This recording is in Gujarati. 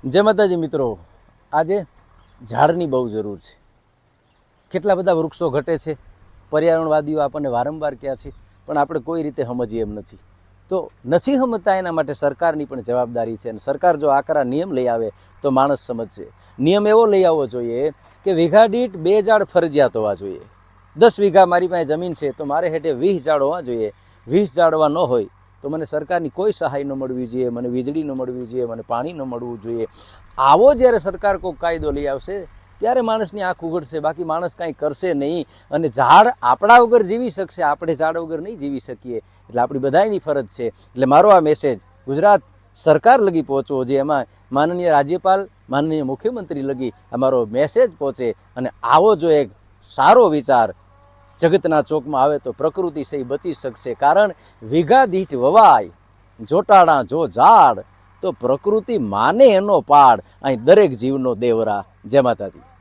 જય માતાજી મિત્રો, આજે ઝાડની બહુ જરૂર છે. કેટલા બધા વૃક્ષો ઘટે છે, પર્યાવરણવાદીઓ આપણને વારંવાર કહે છે, પણ આપણે કોઈ રીતે સમજીએ એમ નથી. તો નથી સમજતા, એના માટે સરકારની પણ જવાબદારી છે. અને સરકાર જો આકરા નિયમ લઈ આવે તો માણસ સમજશે. નિયમ એવો લઈ આવવો જોઈએ કે વીઘા દીઠ 2 ઝાડ ફરજિયાત હોવા જોઈએ. 10 વીઘા મારી પાસે જમીન છે તો મારે હેઠે 20 ઝાડ હોવા જોઈએ. 20 ઝાડવા ન હોય તો મને સરકારની કોઈ સહાય ન મળવી જોઈએ, મને વીજળી ન મળવી જોઈએ, મને પાણી ન મળવું જોઈએ. આવો જ્યારે સરકાર કોઈ કાયદો લઈ આવશે ત્યારે માણસની આંખ ઉઘડશે, બાકી માણસ કાંઈ કરશે નહીં. અને ઝાડ આપણા વગર જીવી શકશે, આપણે ઝાડ વગર નહીં જીવી શકીએ. એટલે આપણી બધાની ફરજ છે. એટલે મારો આ મેસેજ ગુજરાત સરકાર લગી પહોંચવો, જે એમાં માનનીય રાજ્યપાલ, માનનીય મુખ્યમંત્રી લગી અમારો મેસેજ પહોંચે. અને આવો જો એક સારો વિચાર જગતના ચોકમાં આવે તો પ્રકૃતિ સહી બચી શકશે. કારણ વીઘા દીઠ વવાય જોટાણા જો ઝાડ, તો પ્રકૃતિ માને એનો પાડ. અહીં દરેક જીવનો દેવરા. જય માતાજી.